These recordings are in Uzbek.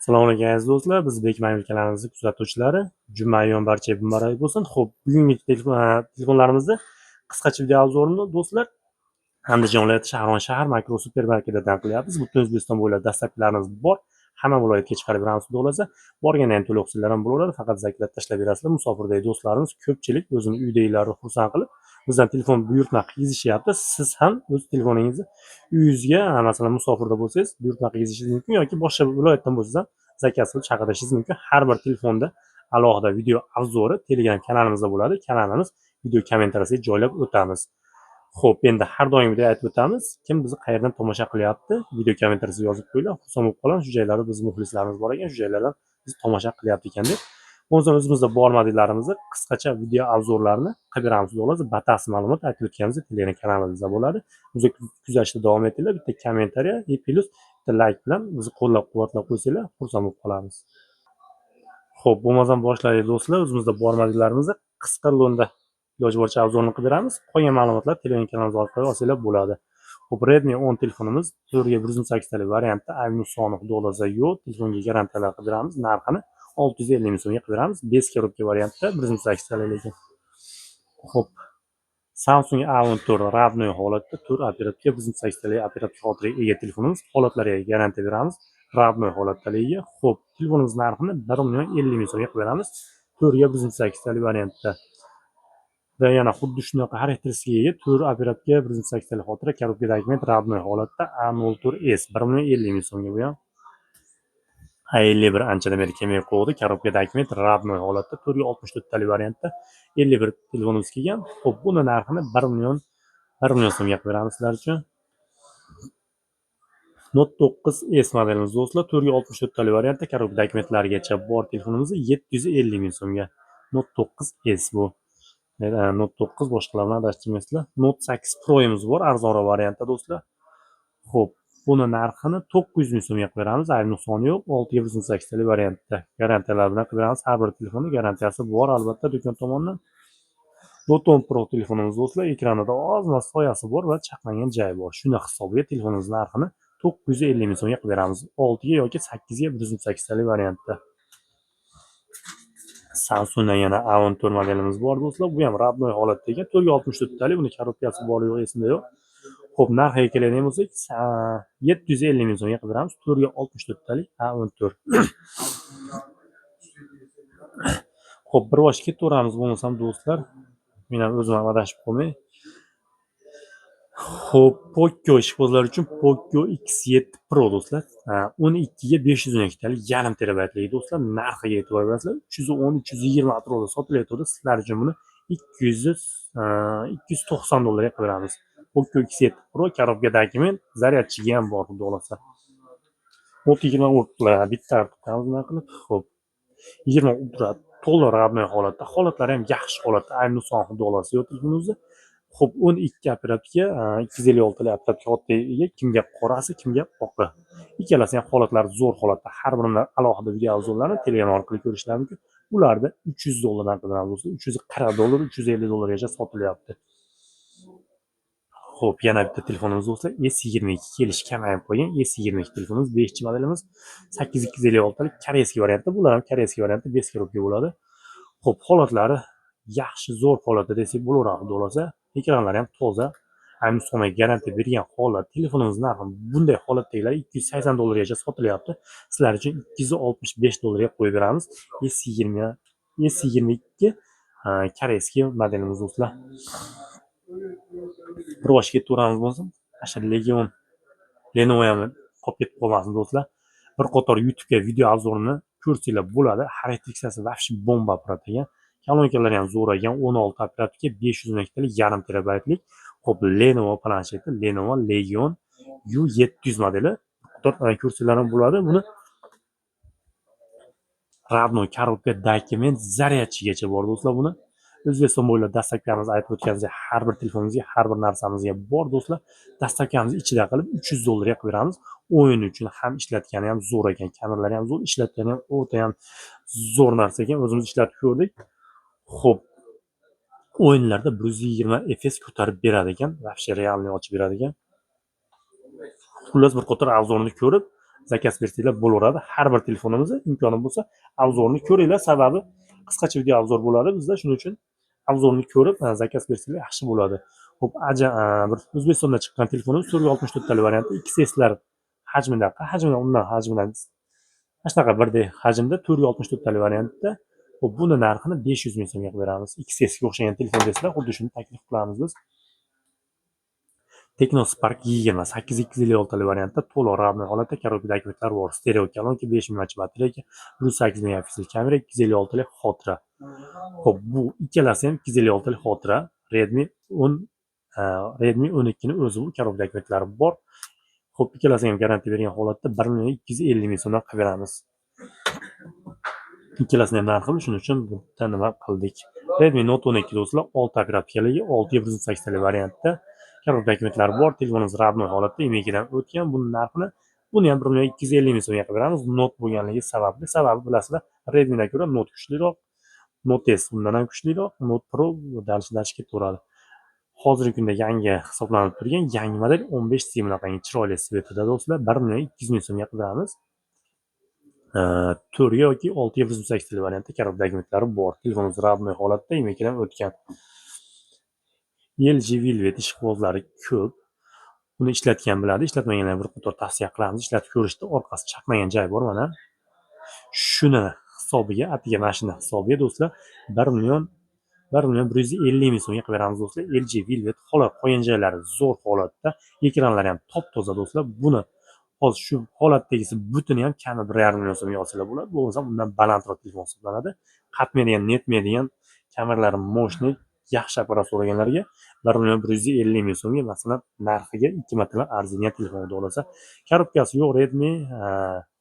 Assalomu alaykum aziz do'stlar, biz Bekmayil kanalimizni kuzatuvchilari. Juma ayyom barchaga muborak bo'lsin. Xo'p, bugungi telefonlarimizni qisqacha video obzorini do'stlar Andijon viloyati Shahron shahar makro supermarketidan qilyapmiz. Butun O'zbekiston bo'ylab dastlabkilarimiz bor. Hamma viloyatga chiqarib beramiz xudo xohlasa. Borganda ham to'liq ham bo'laveradi, faqat zaklab tashlab berasizlar. Musofirdagi do'stlarimiz ko'pchilik o'zini uydagilarni xursand qilib bizdan telefon buyurtma qilgizishyapti. Siz ham o'z telefoningizni uyingizga, masalan, musofirda bo'lsangiz, buyurtma qilgizishingiz mumkin yoki boshqa viloyatdan bo'lsangiz ham zakaz qilib chaqirishingiz mumkin. Har bir telefonda alohida video obzori Telegram kanalimizda bo'ladi. Kanalimiz video kommentariyasiga joylab o'tamiz. Xo'p, endi har doimgidek aytib o'tamiz. Kim bizni qayerdan tomosha qilyapti? Video kommentariyasiga yozib qo'yinglar. Xursand bo'lib qolamiz. Shu joylarda biz muxlislarimiz bor ekan, shu joylardan bizni tomosha qilyapti ekan deb. O'zimizda bor modellarimizni qisqacha video obzorlarni qilib beramiz. Xudolar, batafsil ma'lumot aytib o'tganimiz Telegram kanalimizda bo'ladi. Bizni kuzatishda davom etinglar. Bitta kommentariya, plus bitta like bilan bizni qo'llab-quvvatlab qo'ysanglar, xursand bo'lib qolamiz. Xo'p, bo'lmasam boshlaylik do'stlar. O'zimizda bor modellarimizni qisqa lo'nda iloji boricha obzorni qilib beramiz. Qolgan ma'lumotlar Telegram kanalimizga orqali olsanglar bo'ladi. Xo'p, Redmi 10 telefonimiz 4/108 talik variantda ayni soni xudolar yo'q. Telefonga garantiyalar qilib beramiz. Narxini 650 ming so'mga qilib beramiz. 5 korobka variantda 108 talik lekin. Xo'p, Samsung A14 ravnoy holatda 4 operatorga 108 talik operator xotiraga ega telefonimiz. Holatlariga garantiya beramiz. Ravnoy holatdaligiga. Xo'p, telefonimiz narxini 1,50 ming so'mga qilib beramiz. 4/108 talik variantda. Va yana xuddi shunaqa xarakteristikaga ega 4 operatorga 108 talik xotira korobka dokument ravnoy holatda A04S 1,50 ming so'mga bu ham. A51 anchadan beri kelmay qoldi. Korobka dokument ravnoy holatda 464 talik variantda 51 telefonimiz kelgan. Xo'p, buni narxini 1 million so'mga qilib beramiz sizlar uchun. Note 9S modelimiz do'stlar 464 talik variantda korobka dokumentlarigacha bor telefonimiz 750 ming so'mga. Note 9S bu. Note 9 boshqalarni adashtirmaysizlar. Note 8 Pro'miz bor, arzonroq variantda do'stlar. Xo'p, buni narxini 900 ming so'mga qilib beramiz. Ayb nuqsoni yo'q, 6/108 talik variantda. Garantiyalar bilan qilib beramiz. Har bir telefonning garantiyasi bor albatta do'kon tomonidan. Note 10 Pro telefonimiz do'stlar, ekranida ozgina soyasi bor va chaqnagan joyi bor. Shuni hisobiga telefonimiz narxini 950 ming so'mga qilib beramiz. 6 ga yoki 8 ga 108 talik variantda. Samsungdan yana A14 modelimiz bor do'stlar. Bu ham ravnoy holatda ekan. 464 talik, buni korobkasi bor yo'q esimda yo'q. Xo'p, narxiga keladigan bo'lsak, 750 ming so'mga qilib beramiz. 464 talik A14. Xo'p, bir bosh ketaveramiz bo'lmasam do'stlar. Men ham o'zim ham adashib qolmay. Xo'p, Poco ishqibozlar uchun Poco X7 Pro do'stlar. 12 ga 512 talik yarim terabaytlik do'stlar. Narxiga e'tibor berasizlar. 310-320 atrofida sotilayotdi. Sizlar uchun buni 290 dollarga qilib beramiz. Poco X7 Pro korobka dokument, zaryadchiga ham bor xudo xolasa. 20 ultra bitta qilib. Xo'p, 20 ultra to'liq ravnoy holatda. Holatlari ham yaxshi holatda. Ayni son xudo xolasa yo'q telefonimizda. Xo'p, 12 operatorga 256 talik operator xotiraga kimga qorasi, kimga oqi. Ikkalasi ham holatlari zo'r holatda. Har birining alohida video obzorlarini Telegram orqali ko'rishingiz mumkin. Ularda 300 dollardan qilamiz do'stlar. 340 dollar, 350 dollargacha sotilyapti. Xo'p, yana bitta telefonimiz do'stlar, S22 kelish kamayib qolgan. S22 telefonimiz 5-modelimiz 8256 talik koreyskiy variantda. Bular ham koreyskiy variantda 5 korobka bo'ladi. Xo'p, holatlari yaxshi, zo'r holatda desak bo'laveradi xudo xolasa. Ekranlari ham toza. Ayni songa garantiya bergan holat. Telefonimiz narxi bunday holatdagilar 280 dollargacha sotilyapti. Sizlar uchun 265 dollarga qo'yib beramiz. S22 koreyskiy modelimiz do'stlar. Bir boshga ketaveramiz bo'lsin. Asha Legion Lenovo ham qolib ketib qolmasin do'stlar. Bir qator YouTube'ga video obzorini ko'rsanglar bo'ladi. Xarakteristikasi vafshi bomba apparat ekan. Kolonkalari ham zo'r ekan. 16 operatorga 512 talik yarim terabaytlik. Xo'p, Lenovo plansheti, Lenovo Legion U700 modeli. Qator ko'rsanglar ham bo'ladi. Buni ravnoy korobka dokument zaryadchigacha bor do'stlar buni. O'zbekiston bo'ylab dastlabkamiz aytib o'tganimizdek har bir telefonimizga, har bir narsamizga bor do'stlar. Dastlabkamiz ichida qilib 300 dollarga qilib beramiz. O'yin uchun ham ishlatgani ham zo'r ekan, kameralari ham zo'r, ishlatgani ham o'ta ham zo'r narsa ekan. O'zimiz ishlatib ko'rdik. Xo'p, o'yinlarda 120 FPS ko'tarib beradi ekan, vafshi realni ochib beradi ekan. Xullas bir qator obzorni ko'rib, zakaz bersanglar bo'laveradi. Har bir telefonimizda imkoni bo'lsa obzorni ko'ringlar, sababi qisqacha video obzor bo'ladi bizda, shuning uchun obzorni ko'rib zakaz bersanglar yaxshi bo'ladi. Xo'p, bir O'zbekistonda chiqqan telefonimiz 464 talik varianti, XS'lar hajmidan mana shunaqa birdek hajmda 464 talik variantda. Xo'p, buni narxini 500 ming so'mga qilib beramiz. XS ga o'xshagan telefon desizlar, xuddi shuni taklif qilamiz biz. Tecno Spark 20 8256 talik variantda to'liq ravnaq holatda korobkadagi kvitlar bor. Stereo kolonka, 5000 mAh batareyka, 8 megapiksel kamera, 256 talik xotira. Xo'p, bu ikkalasi ham 256 talik xotira. Redmi 12 ni o'zi bu korobkadagi kvitlari bor. Xo'p, ikkalasi ham garantiya bergan holatda 1,250 ming so'mdan qilib beramiz. Ikkalasini ham narxi shuning uchun bitta nima qildik. Redmi Note 12 do'stlar 6 operatorligi, 6,8 talik variantda korobkadagi kvitlari bor. Telefonimiz ravnaq holatda emekidan o'tgan. Buni ham 1,250 ming so'mga qilib beramiz. Note bo'lganligi sababli. Sababi bilasizlar, Redmidan ko'ra Note kuchliroq. Note S bundan ham kuchliroq. Note Pro dalish ketaveradi. Hozirgi kunda yangi hisoblanib turgan yangi model 15C bunaqangi chiroyli svetida do'stlar 1,200 ming so'mga qilib beramiz. 4 yoki 6,8 talik variantda korobkadagi kvitlari bor. Telefonimiz ravnaq holatda emekidan o'tgan. LG Velvet ishqibozlari ko'p. Uni ishlatgan biladi, ishlatmaganlarga bir qator tavsiya qilamiz. Ishlatib ko'rishda orqasi chaqmagan joyi bor mana. Shuni hisobiga, atiga mashina hisobiga do'stlar 1,150 ming so'mga qilib beramiz do'stlar. LG Velvet holat qolgan joylari zo'r holatda, ekranlari ham top-toza do'stlar. Buni hozir shu holatdagisi butuni ham kami 1,5 million so'mga olsalar bo'ladi. Bo'lmasa undan balandroq telefon hisoblanadi. Qatmaydigan, netmaydigan, kameralari mo'shni, yaxshi apparat so'raganlarga 1,150 ming so'mga masalan narxiga 2 martalar arziydigan telefon bo'lsa, korobkasi yo'q Redmi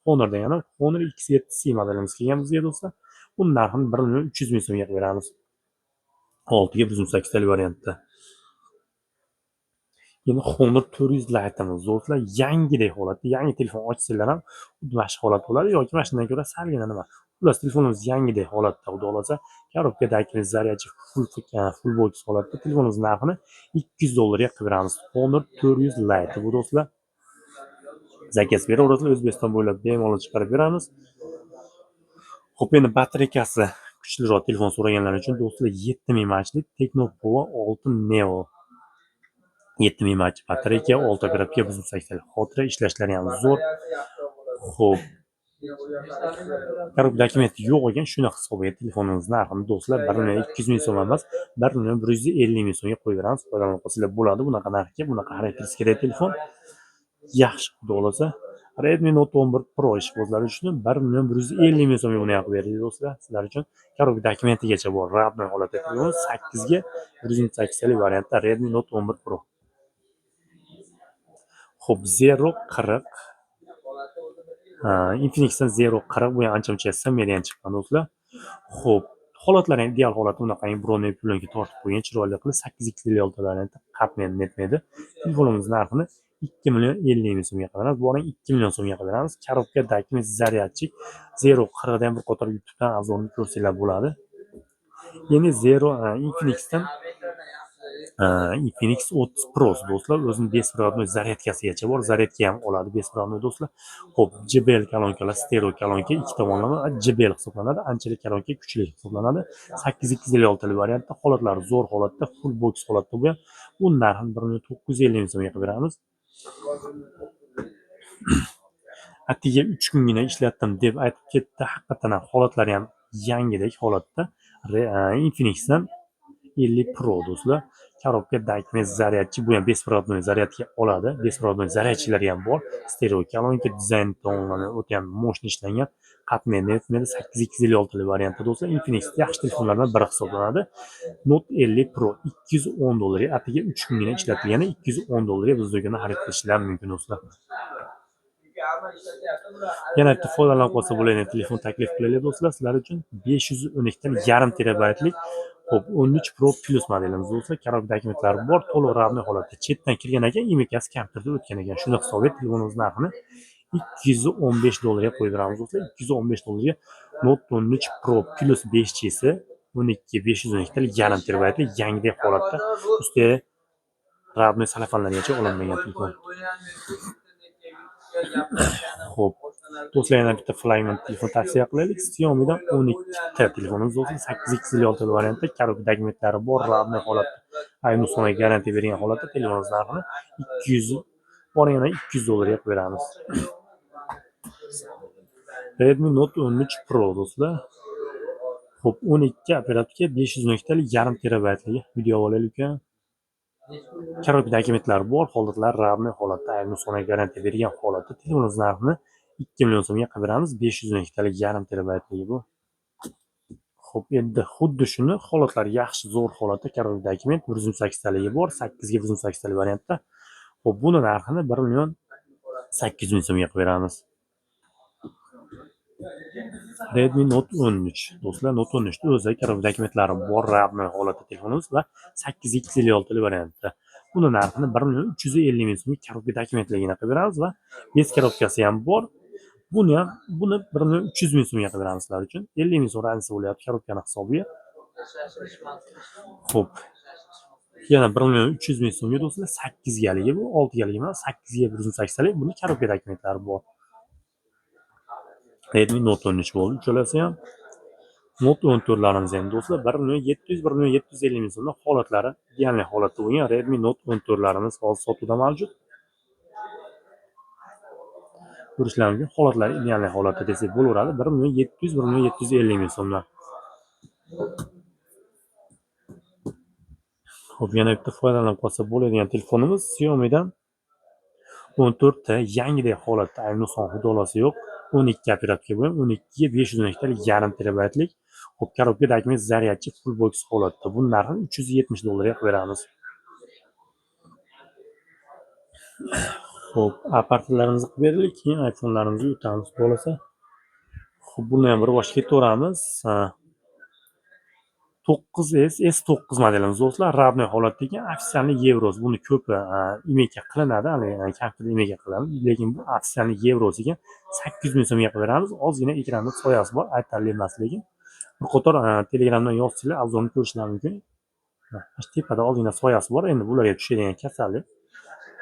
Honor degani Honor X7C modelimiz kelgan bizga do'stlar. Uni narxini 1,300 ming so'mga qilib beramiz. 6,8 talik variantda. Endi Honor 400 Lite'imiz do'stlar yangidek holatda, yangi telefon ochsanglar ham mana shu holat bo'ladi yoki mashinadan ko'ra salgina nima. Xullas telefonimiz yangidek holatda, xudo xolasa, korobkadagi zaryadchi full box holatda telefonimiz narxini $200 ga qilib beramiz. Honor 400 Lite bu do'stlar. Zakaz beraverasizlar, O'zbekiston bo'ylab bemalol chiqarib beramiz. Xo'p, endi batareykasi kuchliroq telefon so'raganlar uchun do'stlar 7000 mAhli Tecno Pova 6 Neo 7000 mAh batareyka, 6 operatorga 1,8 talik xotira, ishlashlari ham zo'r. Xo'p, korobkadagi kvit yo'q ekan, shuni hisobiga telefonimiz narxini do'stlar 1,200 ming so'm emas, 1,150 ming so'mga qo'yib beramiz. Foydalanib qolsanglar bo'ladi. Bunaqa narxga, bunaqa xarakteristikadagi telefon yaxshi, xudo xolasa. Redmi Note 11 Pro ishqibozlari uchun 1,150 ming so'mga buni ham qilib berdik do'stlar. Sizlar uchun korobkadagi kvitigacha bor. Ravnaq holatda telefon 8 ga 1,8 talik variantda Redmi Note 11 Pro. Xo'p, 040 Infinix'dan 040 bu ham ancha-muncha sinmaydigan chiqqan do'stlar. Xo'p, holatlari ham ideal holat, bunaqangi bronli plyonka tortib qo'ygan, chiroyli qilib 8256 variantda qatmaydi, netmaydi. Telefonimiz narxini 2,50 ming so'mga qilib beramiz. Bu ham 2 million so'mga qilib beramiz. Korobkadagi zaryadchik 040 dan bir qator YouTube'dan obzorni ko'rsanglar bo'ladi. Endi Infinix 30 Pro do'stlar, o'zining bespirodnoy zaryadkasigacha bor. Zaryadka ham oladi bespirodnoy do'stlar. Xo'p, JBL kolonkalar, stereo kolonka, ikki tomonlama JBL hisoblanadi. Anchalik kolonka kuchli hisoblanadi. 8256 talik variantda, holatlari zo'r holatda, full box holatda bu ham. Bu narxini 1,950 ming so'mga qilib beramiz. Atiga 3 kungina ishlatdim deb aytib ketdi. Haqiqatan ham holatlari ham yangidek holatda. Infinix'dan 50 Pro do'stlar. Korobkadagi zaryadchi, bu ham bespirodnoy zaryadka oladi. Bespirodnoy zaryadchilari ham bor. Stereo kolonka dizayn tomonlama o'ta ham mo'shni ishlangan. Qatmaydi, netmaydi, 8256 talik variantda do'stlar. Infinix yaxshi telefonlardan biri hisoblanadi. Note 50 Pro $210 ga, atiga 3 kungina ishlatilgani $210 ga biz do'konda xarid qilishingiz mumkin do'stlar. Yana bitta foydalanib qolsa bo'ladigan telefon taklif qilaylik do'stlar sizlar uchun. 512 dan yarim terabaytlik Xo'p, 13 Pro Plus modelimiz do'stlar. Korobkadagi kvitlari bor, to'liq ravnaq holatda. Chetdan kirgan ekan, imikasi kompyuterda o'tgan ekan. Shuni hisobiga telefonimiz narxini $215 ga qo'yib beramiz do'stlar. $215 ga Note 13 Pro Plus 5G'si 512 talik yarim terabaytlik yangidek holatda, ustiga ravnaq salafanlargacha olinmagan telefon. Xo'p, do'stlar yana bitta flagman telefon tavsiya qilaylik. Xiaomi'dan 12 ta telefonimiz bo'lsa, 8x56 variantda korobka dokumentlari bor, ravni holatda. Ayni songa garantiya bergan holatda telefonimiz narxini 200 borganda $200 qilib beramiz. Redmi Note 13 Pro do'stlar. Xo'p, 12 operatorga 500 megabaytlik yarim terabaytlik video olaylik. Korobka dokumentlari bor, holatlar ravni holatda, ayni songa garantiya bergan holatda telefonimiz narxini 2 million so'mga qilib beramiz. 500 megabaytlik yarim terabaytlik bu. Xo'p, endi xuddi shuni holatlar yaxshi zo'r holatda korobka dokument 128 taligi bor, 8 ga 128 talik variantda. Xo'p, buni narxini 1 million 800 ming so'mga qilib beramiz. Redmi Note 13 do'stlar, Note 13 da o'zi korobka dokumentlari bor, ravni holatda telefonimiz va 8x56 variantda. Buni narxini 1 million 350 ming so'mga korobka dokumentligini qilib beramiz va bez korobkasi ham bor. Buni 1 million 300 ming so'mga qilib beramiz sizlar uchun. 50 ming so'm ransi bo'lyapti korobkani hisobiga. Xo'p. Yana 1 million 300 ming so'mga do'stlar 8 galigi bu, 6 galigi emas, 8 ga 128 talik. Buni korobka dokumentlari bor. Redmi Note 13 bo'ldi. Uchalasi ham Note 14larimiz ham do'stlar 1 million 700 1 million 750 ming so'mda holatlari ideal holatda bo'lgan Redmi Note 14larimiz hozir sotuvda mavjud. Ko'rishlar mumkin. Holatlari ideal holatda desak bo'laveradi. 1 million 700 1 million 750 ming so'mdan. Xo'p, yana bitta foydalanib qolsa bo'ladigan telefonimiz Xiaomi'dan 14 ta yangidek holatda, ayni son xudolasi yo'q. 12 operatorga bo'lgan 12 ga 500 megabaytlik yarim terabaytlik. Xo'p, korobka dokument zaryadchi full box holatda. Buni narxini $370 ga qilib beramiz. Xo'p, aparatlarimizni qilib beraylik, keyin iPhone'larimizni yutamiz bo'lsa. Xo'p, buni ham bir boshqa ketaveramiz. 9S S9 modelimiz do'stlar, ravni holatda ekan, ofitsialniy Evros. Buni ko'pi imeka qilinadi, kompyuter imeka qiladi, lekin bu ofitsialniy Evros ekan. 800 ming so'mga qilib beramiz. Ozgina ekranda soyasi bor, aytarli emas, lekin bir qator Telegramdan yozsanglar, obzorni ko'rishingiz mumkin. Mana tepada ozgina soyasi bor. Endi bularga tushadigan kasallik.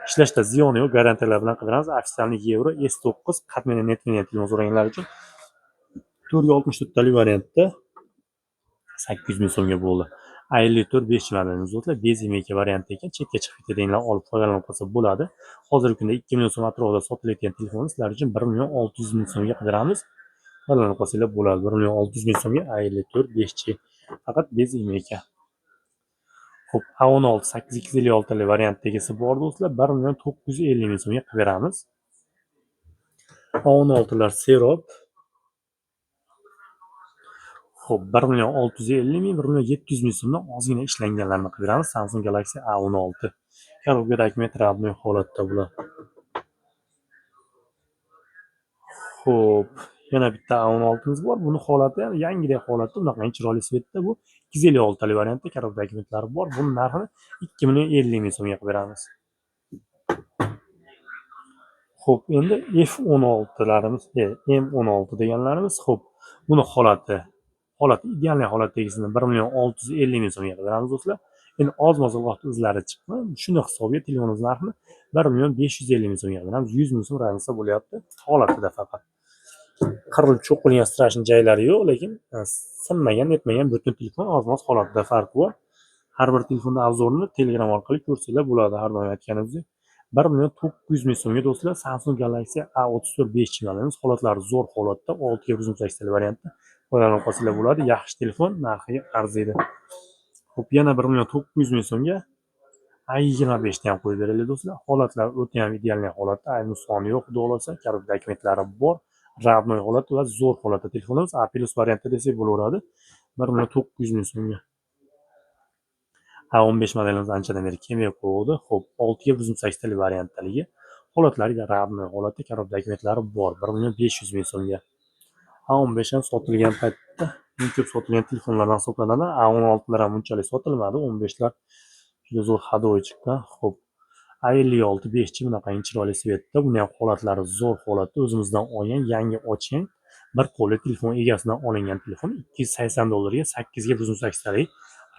Ishlashda ziyoni yo'q, garantiyalar bilan qilib beramiz. Ofitsialniy Euro S9 qatmini netmini telefon so'raganlar uchun 464 talik variantda 800 ming so'mga bo'ldi. A54 5 modelimiz do'stlar, bez imeka varianti ekan, chetga chiqib ketadiganlar olib foydalanib qolsa bo'ladi. Hozirgi kunda 2 million so'm atrofida sotilayotgan telefon sizlar uchun 1 million 600 ming so'mga qilib beramiz. Foydalanib qolsanglar bo'ladi. 1 million 600 ming so'mga A54 5G. Faqat bez imeka. Xo'p, A16 8x56 talik variantdagisi bor do'stlar, 1 million 950 ming so'mga qilib beramiz. A16lar Serop. Xo'p, 1 million 650 ming, 1 million 700 ming so'mdan ozgina ishlanganlarni qilib beramiz. Samsung Galaxy A16. Korobka dokument ravni holatda bular. Xo'p, yana bitta A16miz bor. Buni holati ham yangidek holatda, unaqa chiroyli svetda bu 256 talik variantda korobka dokumentlari bor. Buni narxini 2 million 50 ming so'mga qilib beramiz. Xo'p, endi F16larimiz, M16 deganlarimiz. Xo'p, buni holati ideal holatdagisini 1 million 650 ming so'mga qilib beramiz do'stlar. Endi oz-moz vaqt izlari chiqdi. Shuni hisobiga telefonimiz narxini 1 million 550 ming so'mga qilib beramiz. 100 ming so'm ransa bo'lyapti holatida faqat. Qirilib cho'qilgan strashni joylari yo'q, lekin sinmagan, netmagan butun telefon oz-moz holatida farqi bor. Har bir telefonda obzorni Telegram orqali ko'rsanglar bo'ladi, har doim aytganimizdek. 1 million 900 ming so'mga do'stlar, Samsung Galaxy A34 5G modelimiz, holatlari zo'r holatda, 6 ga 128 talik variantda foydalanib qolsanglar bo'ladi. Yaxshi telefon, narxiga arziydi. Xo'p, yana 1 million 900 ming so'mga A25 ni ham qo'yib beraylik do'stlar. Holatlar o'ta ham ideal holatda, ayni soni yo'q, xudo xolasa, korobka dokumentlari bor. Ravnoy holatda va zo'r holatda telefonimiz A+ variantda desak bo'laveradi. 1 million 900 ming so'mga. A15 modelimiz anchadan beri kelmay qoldi. Xo'p, 6 ga 128 talik variantdaligi. Holatlari ravnoy holatda korobka dokumentlari bor. 1 million 500 ming so'mga. A15 ham sotilgan paytda eng ko'p sotilgan telefonlardan hisoblanadi. A16lar ham unchalik sotilmadi. 15lar juda zo'r hadoy chiqqan. Xo'p, A56 5G bunaqa chiroyli svetda. Buni ham holatlari zo'r holatda, o'zimizdan olgan, yangi ochgan, bir qo'lli telefon egasidan olingan telefon $280 ga 8 ga 128 talik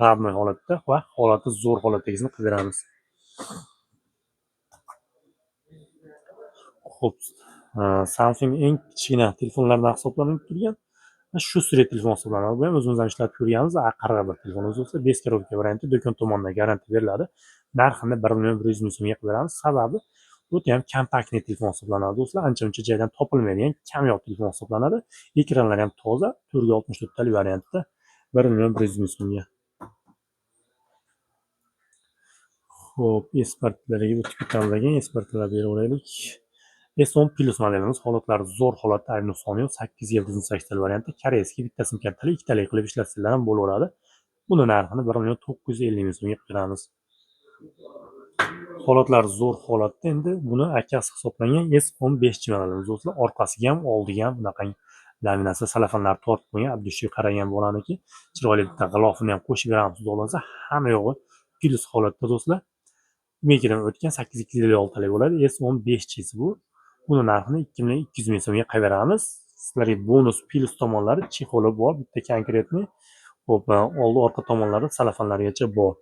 ravnoy holatda va holati zo'r holatdagisini qilib beramiz. Xo'p, Samsung eng kichkina telefonlardan hisoblanib turgan shu siri telefon hisoblanadi. Bu ham o'zimiz ham ishlatib ko'rganmiz. Aqirg'i bir telefon o'zi bez коробка varianti do'kon tomonidan garantiya beriladi. Narxini 1 million 100 ming so'mga qilib beramiz. Sababi bu ham kompaktniy telefon hisoblanadi do'stlar. Ancha-muncha joydan topilmaydigan kamyob telefon hisoblanadi. Ekranlari ham toza, 464 talik variantda 1 million 100 ming so'mga. Xo'p, espartlarga o'tib ketamiz ekan. Espartlarga beraveraylik. S10 Plus modelimiz holatlari zo'r holatda, ayb nuqsoni yo'q. 8G 128 varianti, koreyskiy bitta sim kartali ikkitalik qilib ishlatsanglar ham bo'laveradi. Buni narxini 1 million 950 ming so'mga qilamiz. Holatlari zo'r holatda, endi buni akasi hisoblangan S15 modelimiz do'stlar. Orqasiga ham, oldiga ham bunaqa laminatsiya salafanlar tortib qo'ygan, abdushiy qaragan bo'laniki. Chiroyli bitta g'ilofini ham qo'shib beramiz, xudo xolasa. Hamma yo'g'i plus holatda do'stlar. Mekidan o'tgan 8256 talik bo'ladi. S15 bu. Buni narxini 2200 ming so'mga qilib beramiz. Sizlarga bonus plus tomonlari chexoli bor, bitta konkretniy. Xo'p, oldi orqa tomonlari salafanlargacha bor.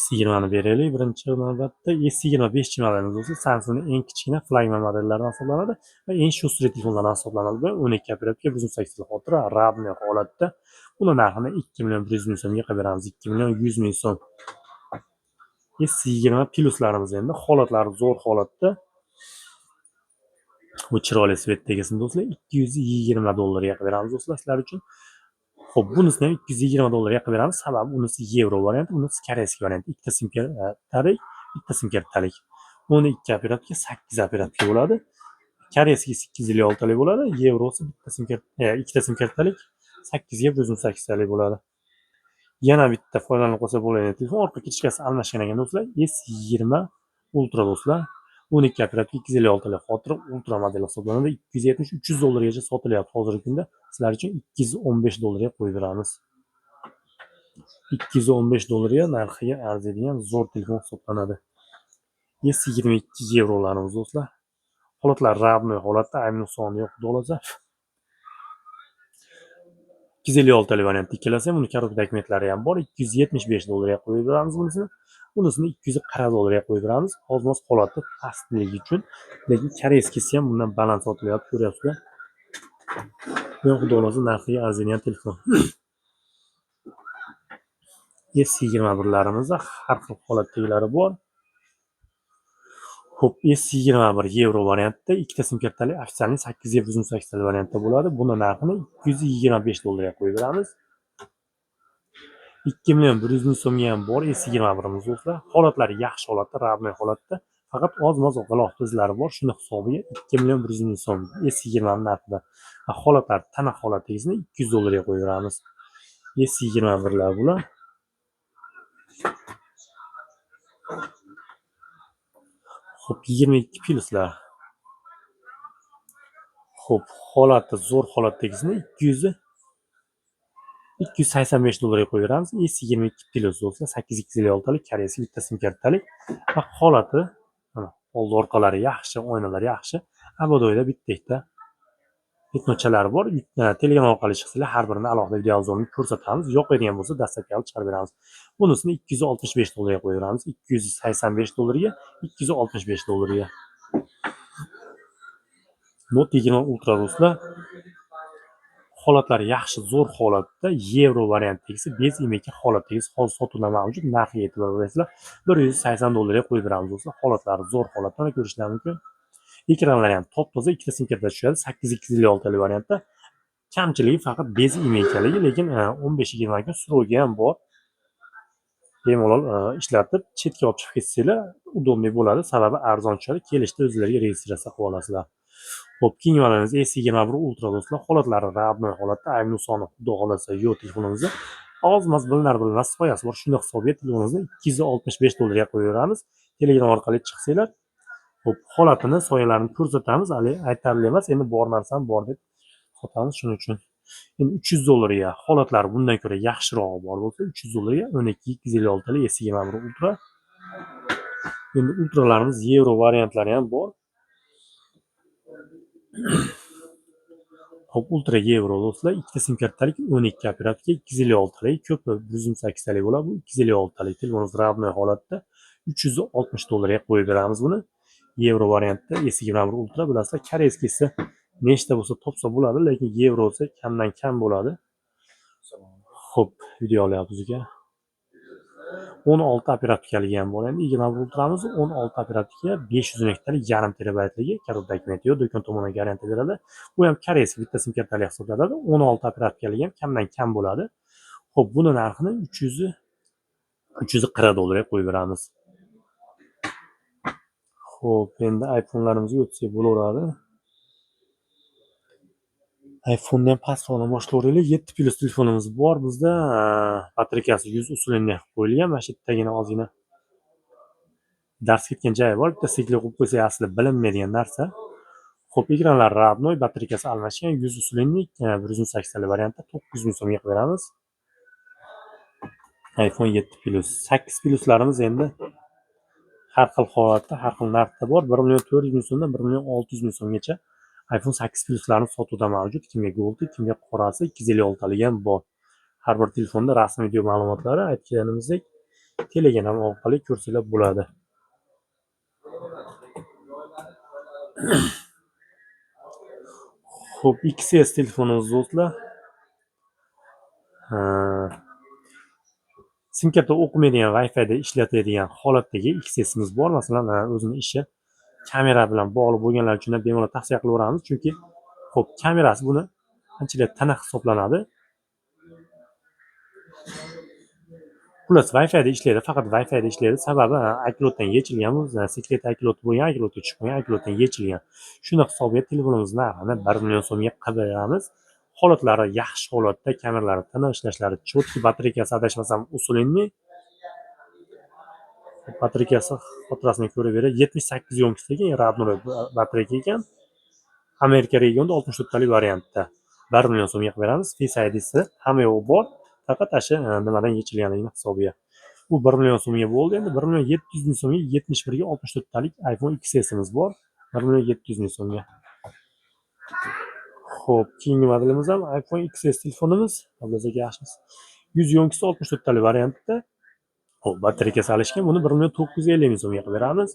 S20 ni beraylik. Birinchi navbatda S25 modelimiz bo'lsa, Samsungning eng kichkina flagman modellaridan hisoblanadi va eng shustri telefonlardan hisoblanadi. Bu 12 operatorga 128 ta xotira, rabniy holatda. Buni narxini 2 million 100 ming so'mga qilib beramiz. 2 million 100 ming so'm. S20 pluslarimiz endi holatlari zo'r holatda. Bu chiroyli svetdagisini do'stlar $220 qilib beramiz do'stlar sizlar uchun. Xo'p, bunisini ham $220 qilib beramiz. Sababi bunisi yevro varianti, bunisi koreyskiy variant. Ikkita sim kartalik, bitta sim kartalik. 12 operatorga 8 operatorga bo'ladi. Koreyskiy 856 talik bo'ladi. Yevrosi bitta sim kart, ikkita sim kartalik 8 ga 128 talik bo'ladi. Yana bitta foydalanib qolsa bo'ladigan telefon, orqa kirishkasi almashgan ekan do'stlar. S20 Ultra do'stlar. 12 operator 256 talik xotira ultra model hisoblanadi. $270-300 gacha sotilyapti hozirgi kunda. Sizlar uchun $215 ga qo'yib beramiz. $215 ga narxiga arziydigan zo'r telefon hisoblanadi. S22 yevrolarimiz do'stlar. Holatlar rabniy holatda, ayb nuqsoni yo'q, xudo 256 talik variant ikkalasi ham, uni korobka dokumentlari ham bor. $275 ga qo'yib beramiz bunisini. Bunisini $240 ga qo'yib beramiz. Ozmoz holati pastligi uchun, lekin koreyskisi ham bundan baland sotilyapti, ko'ryapsizlar. Bu xudo xolasa narxiga arziydigan telefon. S21larimizda har xil holatdagilari bor. Xo'p, S21 yevro variantda ikkita sim kartali ofitsialniy 8 ga 128 talik variantda bo'ladi. Buni narxini $225 ga qo'yib beramiz. 2 million 100 ming so'mga ham bor S21imiz do'stlar. Holatlari yaxshi holatda, rabniy holatda. Faqat ozmoz g'ilof izlari bor. Shuni hisobiga 2 million 100 ming so'm S20 narxida. Holatlari tana holatigisini $200 ga qo'yib beramiz. S21lar bular. Xo'p, 22 pluslar. Xo'p, holati zo'r holatdagisini $285 ga qo'yib beramiz. S22 plus do'stlar, 8256 talik koreyskiy bitta sim kartalik. Va holati mana oldi orqalari yaxshi, oynalar yaxshi. Abodoyda bitta bitnochalari bor. Telegram orqali chiqsanglar har birini alohida video obzorini ko'rsatamiz. Yoqadigan bo'lsa dastlabki chiqarib beramiz. Bunisini $265 ga qo'yib beramiz. $285 ga, $265 ga. Note 20 Ultra do'stlar. Holatlari yaxshi, zo'r holatda, yevro variantdagisi, bez emaki holatdagisi hozir sotuvda mavjud. Narxiga e'tibor bersanglar, $180 ga qo'yib beramiz do'stlar. Holatlari zo'r holatda ko'rishlar mumkin. Ekranlari ham top-toza, ikkita sim kartlar tushadi. 8256 talik variantda. Kamchiligi faqat bez emakaligi, lekin 15-20 kun srogi ham bor. Bemalol ishlatib, chetga olib chiqib ketsanglar, udobniy bo'ladi. Sababi arzon tushadi. Kelishda o'zlariga registratsiya qilib olasizlar. Xo'p, keyingi modelimiz S21 Ultra do'stlar. Holatlari rabniy holatda, ayb nuqsoni xudo xolasa yo'q telefonimizda. Ozmoz bilinar soyasi bor. Shunday hisobiga telefonimizni $265 ga qo'yib beramiz. Telegram orqali chiqsanglar, xo'p, holatini, soyalarini ko'rsatamiz. Hali aytarli emas, endi bor narsam bor deb sotamiz shuning uchun. Endi $300 ga holatlari bundan ko'ra yaxshirog'i bor bo'lsa, $300 ga 12256 talik S21 Ultra. Endi ultralarimiz yevro variantlari ham bor. Xo'p, ultra yevro do'stlar, ikkita sim kartalik 12 operatorga 256 talik, ko'pi 128 talik bo'ladi. Bu 256 talik telefonimiz rabniy holatda. $360 qo'yib beramiz buni. Yevro variantda S21 Ultra bilasizlar, koreyskisi nechta bo'lsa topsa bo'ladi, lekin yevro bo'lsa kamdan kam bo'ladi. Xo'p, video olyapmiz aka. 16 operativkalik ham bor. Endi 21 Ultramiz 16 operativka, 500 megabaytlik, yarim terabaytligi karotta dokumenti yo'q, do'kon tomonidan garantiya beradi. Bu ham koreyskiy bitta sim kartali hisoblanadi. 16 operativkalik ham kamdan kam bo'ladi. Xo'p, buni narxini $340 qo'yib beramiz. Xo'p, endi iPhone'larimizga o'tsak bo'laveradi. iPhone'dan pastroqdan boshlayveraylik. 7 plus telefonimiz bor bizda. Batareyasi 100 usulini qo'yilgan. Mana shu yertagina ozgina dars ketgan joyi bor. Bitta sikli qo'yib qo'ysa asli bilinmaydigan narsa. Xo'p, ekranlar родной, batareyasi almashgan, 100 usulini 180 talik variantda 900 ming so'mga beramiz. iPhone 7 plus. 8 pluslarimiz endi har xil holatda, har xil narxda bor. 1.400.000 so'mdan 1.600.000 so'mgacha iPhone 8 pluslarni sotuvda mavjud. Kimga goldi, kimga qorasi 256 talik ham bor. Har bir telefonda rasmiy video ma'lumotlari aytganimizdek Telegram orqali ko'rsanglar bo'ladi. Xo'p, XS telefonimiz do'stlar. Sim karta o'qimaydigan Wi-Fi da ishlatadigan holatdagi XSimiz bor. Masalan, o'zining ishi kamera bilan bog'liq bo'lganlar uchun bemalol tavsiya qilaveramiz, chunki xo'p, kamerasi buni anchalik tiniq hisoblanadi. Plus Wi-Fi da ishlaydi, faqat Wi-Fi da ishlaydi. Sababi aklotdan yechilgan, sekret aklot bo'lgan, aklotga tushib qo'ygan, aklotdan yechilgan. Shuni hisobiga telefonimiz narxini 1 million so'mga qilib beramiz. Holatlari yaxshi holatda, kameralari tiniq, ishlashlari chotki, batareyasi adashmasam usulinni. Batareyasi xotirasini ko'rib beradi. 78 yo'nkisidagi родной batareyka ekan. Amerika regionida 64 talik variantda 1 million so'mga qilib beramiz. Face ID'si hamma yo'q bor. Faqat asha nimadan yechilganligini hisobiga. Bu 1 million so'mga bo'ldi. Endi 1 million 700 ming so'mga 71 ga 64 talik iPhone XSimiz bor. 1 million 700 ming so'mga. Xo'p, keyingi modelimiz ham iPhone XS telefonimiz. Bizga yaxshimiz. 100 yo'nkisi 64 talik variantda. Xo'p, batareyasi alishgan. Buni 1 million 950 ming so'mga qilib beramiz.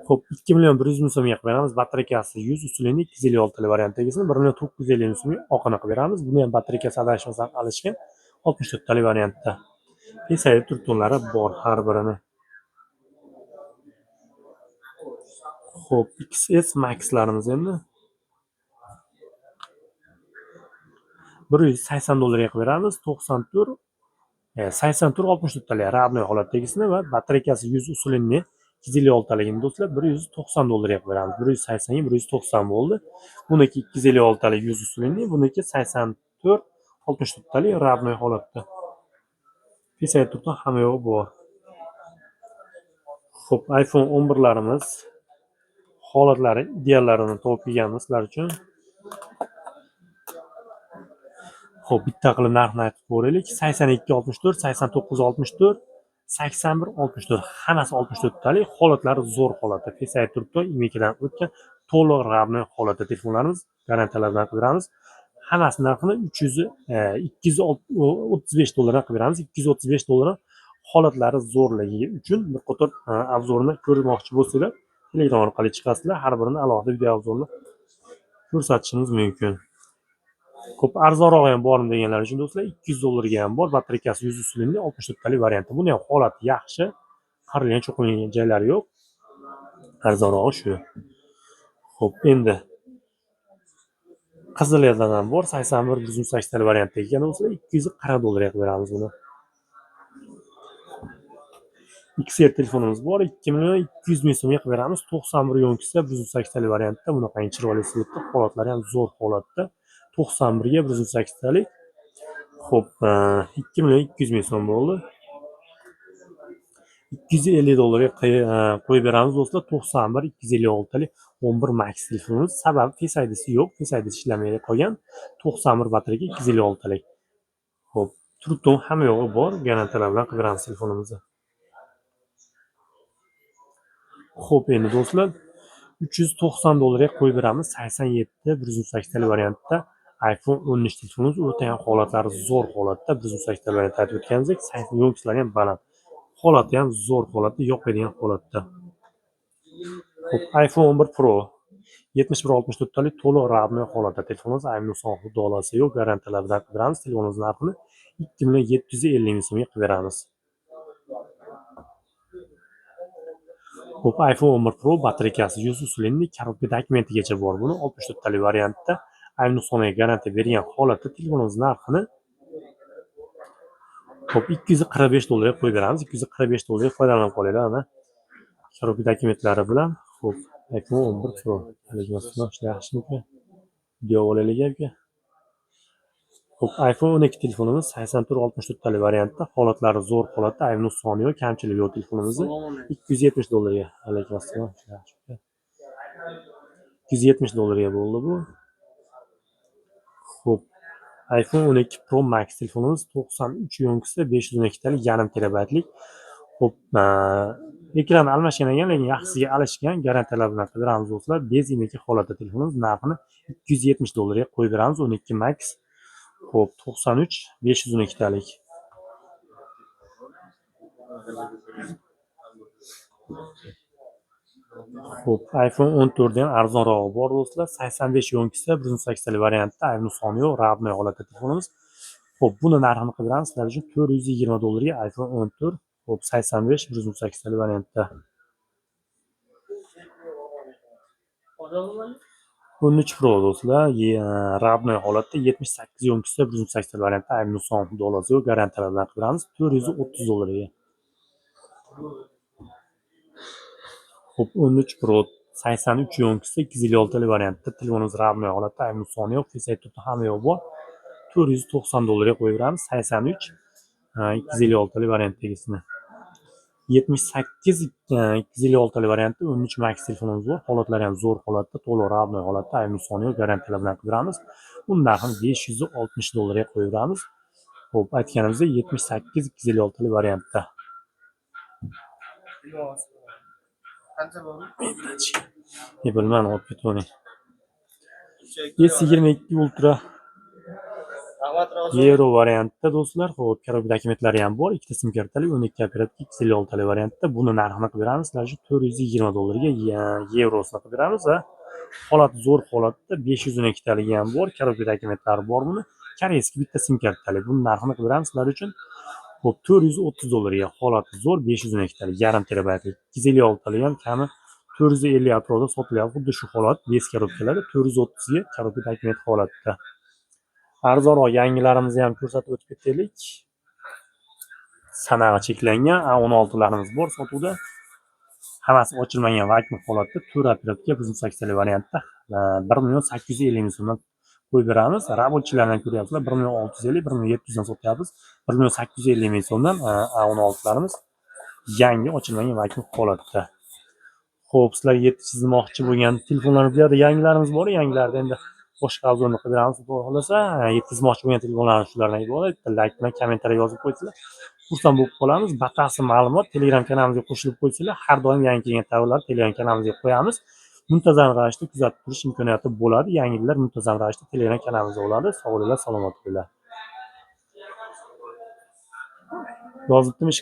Xo'p, 2 million 100 ming so'mga qilib beramiz. Batareyasi 100 usulini 256 talik variantdagisini 1 million 950 ming so'mga oqini qilib beramiz. Buni ham batareyasi adashmasam alishgan 64 talik variantda. Pesayib turtonlari bor har birini. Xo'p, XS Max'larimiz endi $180 qilib beramiz. 94 64 talik родной holatdagisini va batareyasi 100 usulini 256 taligini do'stlar $190 qilib beramiz. 180 ga 190 bo'ldi. Buniki 256 talik 100 usulini, buniki 84 64 talik родной holatda. Pesayib turton hamma yo'q bor. Xo'p, iPhone 11larimiz holatlari ideallarini topib kelganmiz sizlar uchun. Xo'p, bitta qilib narxni aytib ko'raylik. 82 64, 89 64, 81 64. Hammasi 64 talik. Holatlari zo'r holatda. Pesayib turibdi, imikadan o'tgan to'liq rodnoy holatda telefonlarimiz garantiyalardan qilib beramiz. Hammasi narxini $235 qilib beramiz. $235 holatlari zo'rligi uchun bir qator obzorni ko'rmoqchi bo'lsanglar, Telegram orqali chiqasizlar. Har birini alohida video obzorni ko'rsatishimiz mumkin. Ko'p arzonroq ham bormi deganlar uchun do'stlar $200 ga ham bor. Batareyasi 100 usulini 64 talik varianti. Buni ham holati yaxshi. Qarilgan, cho'qilgan joylari yo'q. Arzonrog'i shu. Xo'p, endi qizillardan ham bor. 81 180 talik variantda ekan do'stlar $240 qilib beramiz buni. XR telefonimiz bor. 2 million 200 ming so'mga qilib beramiz. 91 yo'nkisi 180 talik variantda. Bunaqangi chiroyli svetda, holatlari ham zo'r holatda. 91 ga 180 talik. Xo'p, 2 million 200 ming so'm bo'ldi. $250 qo'yib beramiz do'stlar. 91 256 talik 11 Max telefonimiz. Sababi Face ID'si yo'q. Face ID'si ishlamay qolgan. 91 batareyka 256 talik. Xo'p, turton hamma yo'g'i bor. Garantiyalar bilan qilib beramiz telefonimizni. Xo'p, endi do'stlar $390 qo'yib beramiz. 87 180 talik variantda iPhone 13 telefonimiz o'ta ham holatlari zo'r holatda. Biz usaktlar bilan aytib o'tganimizdek, sayt yo'nqishlari ham baland. Holati ham zo'r holatda, yoqadigan holatda. Xo'p, iPhone 11 Pro 7164 talik to'liq rabni holatda telefonimiz ayni son hudolasi yo'q, garantiyalar bilan qilib beramiz. Telefonimiz narxini 2.750 ming so'mga qilib beramiz. Xo'p, iPhone 11 Pro batareykasi 100 usulinli korobka dokumentigacha bor. Buni 64 talik variantda ayni songa garantiya bergan holatda telefonimiz narxini xo'p 245 dollarga qo'yib beramiz. 245 dollarga foydalanib qolinglar ana. Korobka dokumentlari bilan. Xo'p, iPhone 11 Pro. Yaxshimikan? Video olaylik aka. Xo'p, iPhone 12 telefonimiz 84-64 talik variantda, holatlari zo'r holatda, ayni soni yo'q, kamchiligi yo'q telefonimizni 270 dollarga. Alaykum assalom. 270 dollarga bo'ldi bu. Xo'p, iPhone 12 Pro Max telefonimiz 93 yo'nqisi 512 talik yarim terabaytlik. Xo'p, ekran almashgan ekan, lekin yaxshisiga alishgan, garantiyalar bilan qilib beramiz do'stlar. Beziniki holatda telefonimiz narxini 270 dollarga qo'yib beramiz. 12 Max. Xo'p, 93 512 talik. Xo'p, iPhone 14 dan arzonrog'i bor do'stlar. 85 yo'nqisi 108 talik variantda, ayni soni yo'q, rabni holatda telefonimiz. Xo'p, buni narxini qilib beramiz sizlar uchun 420 dollarga iPhone 14. Xo'p, 85 108 talik variantda. 13 Pro do'stlar, rabni holatda 78 yo'nqisi 108 talik variantda, ayni son dollasi yo'q, garantiyalar bilan qilib beramiz 430 dollarga. Xo'p, 13 Pro 83 yo'nqisi 256 talik variantda telefonimiz rabni holatda, ayni soni yo'q, Face ID ham yo'q bor. 490 dollarga qo'yib beramiz. 83 256 talik variantdagisini. 78 256 talik variantda 13 Max telefonimiz bor. Holatlari ham zo'r holatda, to'liq rabni holatda, ayni soni yo'q, garantiyalar bilan qilib beramiz. Uni narxini 560 dollarga qo'yib beramiz. Xo'p, aytganimizdek 78 256 talik variantda. Qancha bo'ldi? Bilmadim, olib ketavering. S22 Ultra Euro variantda do'stlar. Xo'p, korobka dokumentlari ham bor. Ikkita sim kartali 12 operativ 256 talik variantda. Buni narxini qilib beramiz. Sizlar uchun 420 dollarga yevrosini qilib beramiz va holati zo'r holatda 512 taligi ham bor. Korobka dokumentlari bor buni. Koreyskiy bitta sim kartali. Buni narxini qilib beramiz sizlar uchun. Xo'p, 430 dollarga holati zo'r 512 talik, yarim terabaytlik. 256 talik ham kami 450 atrofida sotilyapti. Xuddi shu holat, bez korobkalari 430 ga korobka dokument holatda. Arzonroq yangilarimizni ham ko'rsatib o'tib ketaylik. Sanog'i cheklangan A16 larimiz bor sotuvda. Hammasi ochilmagan vakuum holatda 4 operativga 108 talik variantda 1.850 ming so'mdan qo'yib beramiz. Rabochilardan ko'ryapsizlar, 1.650, 1.700 dan sotyapmiz. 1.850 ming so'mdan A16 larimiz yangi ochilmagan vakuum holatda. Xo'p, sizlarga yetkazmoqchi bo'lgan telefonlarimizda yangilarimiz bor. Yangilarni endi boshqa obzorni qilib beramiz. Xudo xolasa, yetkazmoqchi bo'lgan telefonlarimiz shulardan iborat. Like bilan kommentariy yozib qo'ysanglar, xursand bo'lib qolamiz. Batafsil ma'lumot Telegram kanalimizga qo'shilib qo'ysanglar, har doim yangi kelgan tovarlar Telegram kanalimizga qo'yamiz. Muntazam ravishda kuzatib turish imkoniyati bo'ladi. Yangiliklar muntazam ravishda Telegram kanalimizda bo'ladi. Sog' bo'linglar, salomat bo'linglar. Yozibdimi?